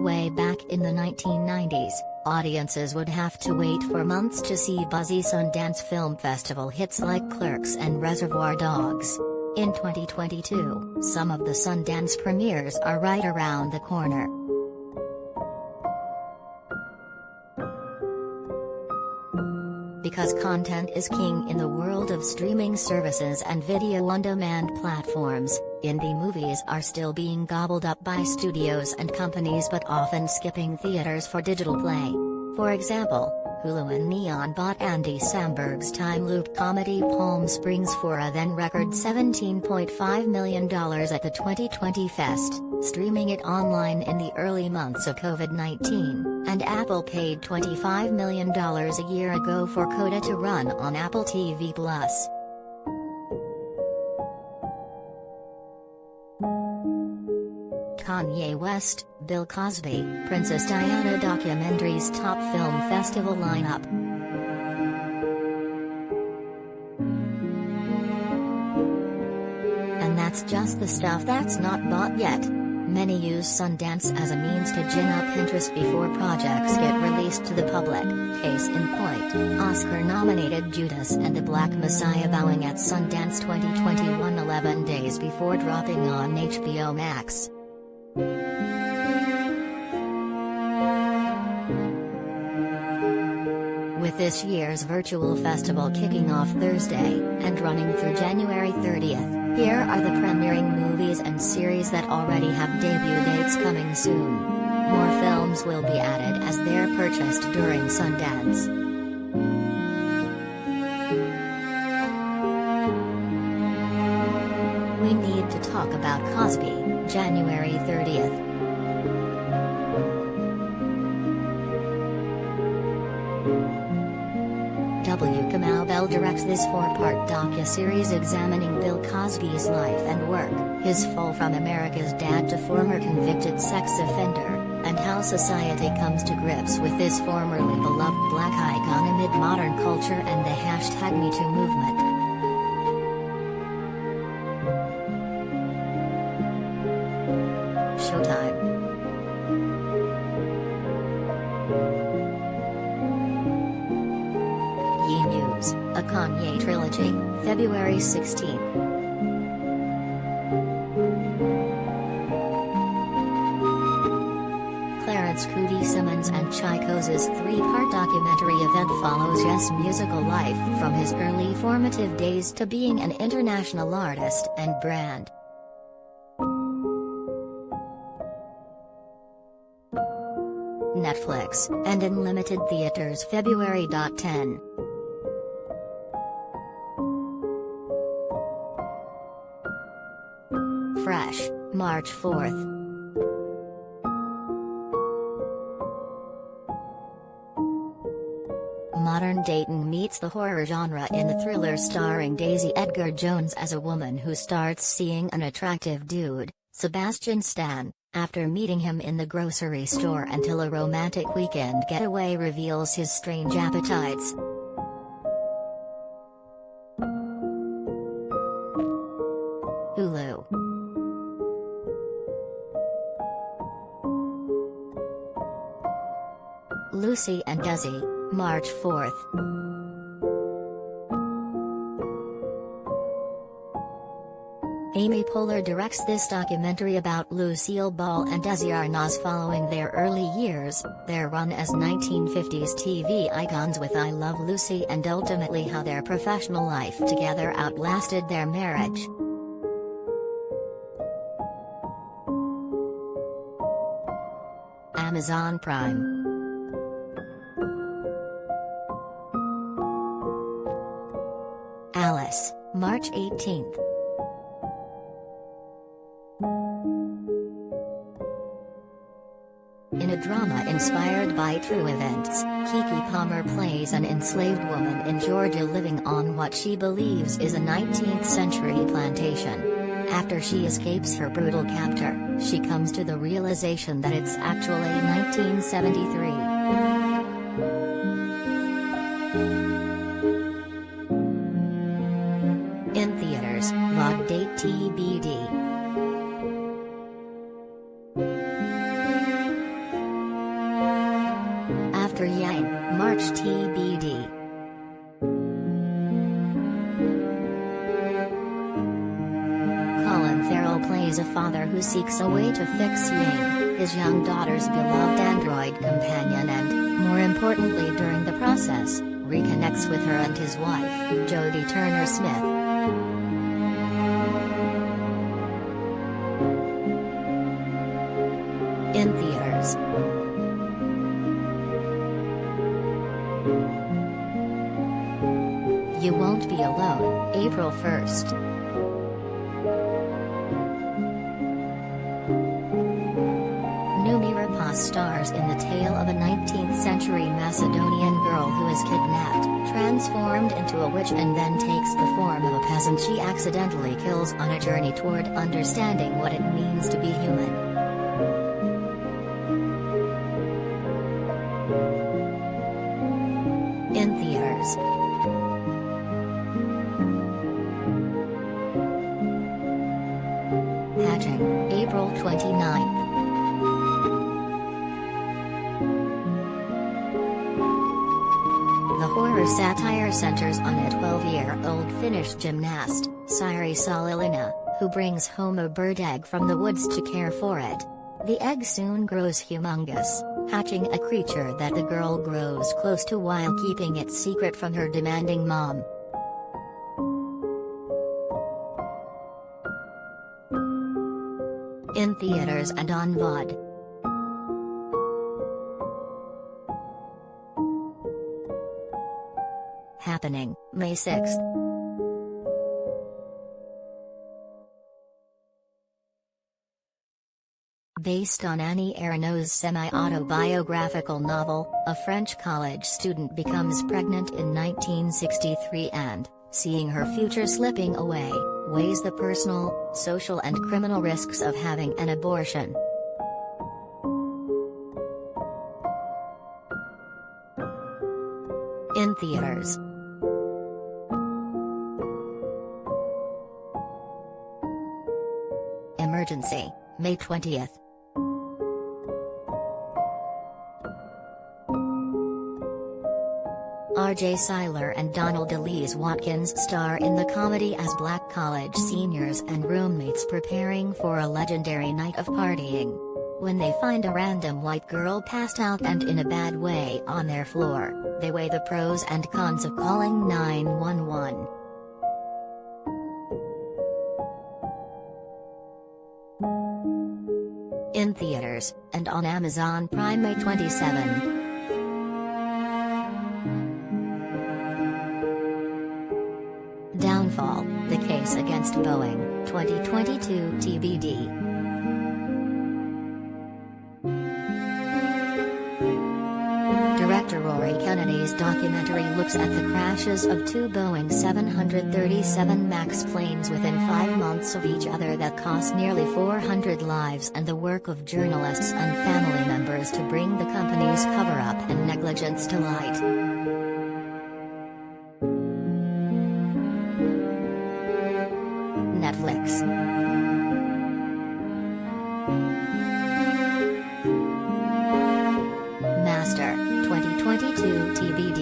way back in the 1990s, audiences would have to wait for months to see buzzy Sundance Film Festival hits like Clerks and Reservoir Dogs. In 2022, some of the Sundance premieres are right around the corner. Because content is king in the world of streaming services and video-on-demand platforms, indie movies are still being gobbled up by studios and companies but often skipping theaters for digital play. For example, Hulu and Neon bought Andy Samberg's time-loop comedy Palm Springs for a then-record $17.5 million at the 2020 Fest, streaming it online in the early months of COVID-19, and Apple paid $25 million a year ago for Coda to run on Apple TV+. Kanye West, Bill Cosby, Princess Diana documentary's top film festival lineup. And that's just the stuff that's not bought yet. Many use Sundance as a means to gin up interest before projects get released to the public. Case in point, Oscar-nominated Judas and the Black Messiah bowing at Sundance 2021 11 days before dropping on HBO Max. With this year's virtual festival kicking off Thursday, and running through January 30th, here are the premiering movies and series that already have debut dates coming soon. More films will be added as they're purchased during Sundance. We need to talk about Cosby, January 30th. W. Kamau Bell directs this four-part docu-series examining Bill Cosby's life and work, his fall from America's dad to former convicted sex offender, and how society comes to grips with this formerly beloved black icon amid modern culture and the #MeToo movement. Showtime. News, a Kanye trilogy, February 16. Clarence Cootie Simmons and Chico's three-part documentary event follows Yes' musical life from his early formative days to being an international artist and brand. Netflix, and in limited theaters February 10. Fresh, March 4th. Modern dating meets the horror genre in the thriller starring Daisy Edgar Jones as a woman who starts seeing an attractive dude, Sebastian Stan, after meeting him in the grocery store until a romantic weekend getaway reveals his strange appetites. Hulu. Lucy and Desi, March 4th. Amy Poehler directs this documentary about Lucille Ball and Desi Arnaz following their early years, their run as 1950s TV icons with I Love Lucy, and ultimately how their professional life together outlasted their marriage. Amazon Prime. Alice, March 18th. In a drama inspired by true events, Keke Palmer plays an enslaved woman in Georgia living on what she believes is a 19th-century plantation. After she escapes her brutal captor, she comes to the realization that it's actually 1973. In theaters, VOD date TBD. after Yang, March TBD. Colin Farrell plays a father who seeks a way to fix Yang, his young daughter's beloved android companion, and, more importantly during the process, reconnects with her and his wife, Jodie Turner-Smith. In theaters. You Won't Be Alone, April 1st. Stars in the tale of a 19th-century Macedonian girl who is kidnapped, transformed into a witch and then takes the form of a peasant she accidentally kills on a journey toward understanding what it means to be human. In theaters. Hatching, April 29th. The horror satire centers on a 12-year-old Finnish gymnast, Siri Salilina, who brings home a bird egg from the woods to care for it. The egg soon grows humongous, hatching a creature that the girl grows close to while keeping it secret from her demanding mom. In theaters and on VOD. Happening, May 6th. Based on Annie Ernaux's semi-autobiographical novel, a French college student becomes pregnant in 1963 and, seeing her future slipping away, weighs the personal, social and criminal risks of having an abortion. In theaters. Emergency, May 20th. R.J. Cyler and Donald Elise Watkins star in the comedy as black college seniors and roommates preparing for a legendary night of partying. When they find a random white girl passed out and in a bad way on their floor, they weigh the pros and cons of calling 911. In theaters, and on Amazon Prime May 27. Downfall, The Case Against Boeing, 2022 TBD. Director Rory Kennedy's documentary looks at the crashes of two Boeing 737 MAX planes within 5 months of each other that cost nearly 400 lives and the work of journalists and family members to bring the company's cover-up and negligence to light. Netflix. Master, 2022 TBD.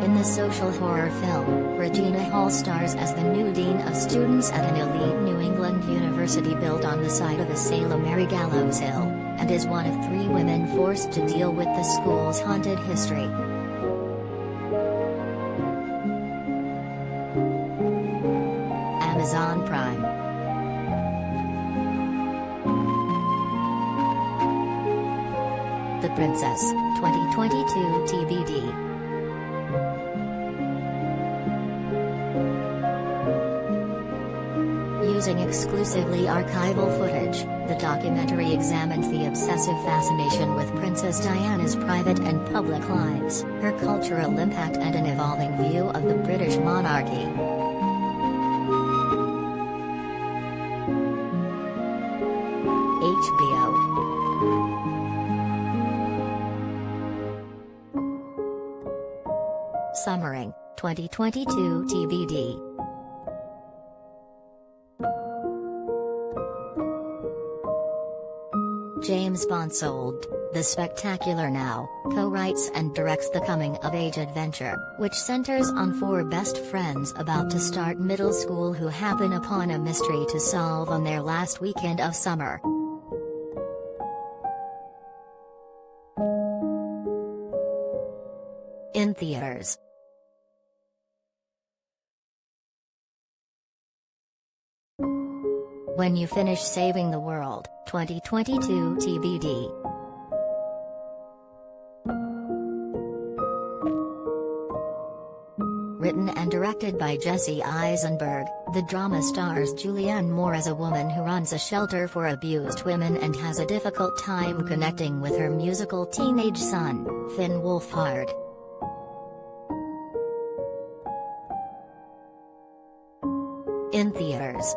In the social horror film, Regina Hall stars as the new dean of students at an elite New England university built on the site of the Salem Mary Gallows Hill, and is one of 3 women forced to deal with the school's haunted history. Amazon Prime. The Princess, 2022 TBD. Using exclusively archival footage, the documentary examines the obsessive fascination with Princess Diana's private and public lives, her cultural impact and an evolving view of the British monarchy. HBO. Summering, 2022 TBD. James Bonsold, the Spectacular Now, co-writes and directs the coming-of-age adventure, which centers on four best friends about to start middle school who happen upon a mystery to solve on their last weekend of summer. In theaters. When You Finish Saving the World, 2022 TBD. Written and directed by Jesse Eisenberg, the drama stars Julianne Moore as a woman who runs a shelter for abused women and has a difficult time connecting with her musical teenage son, Finn Wolfhard. In theaters.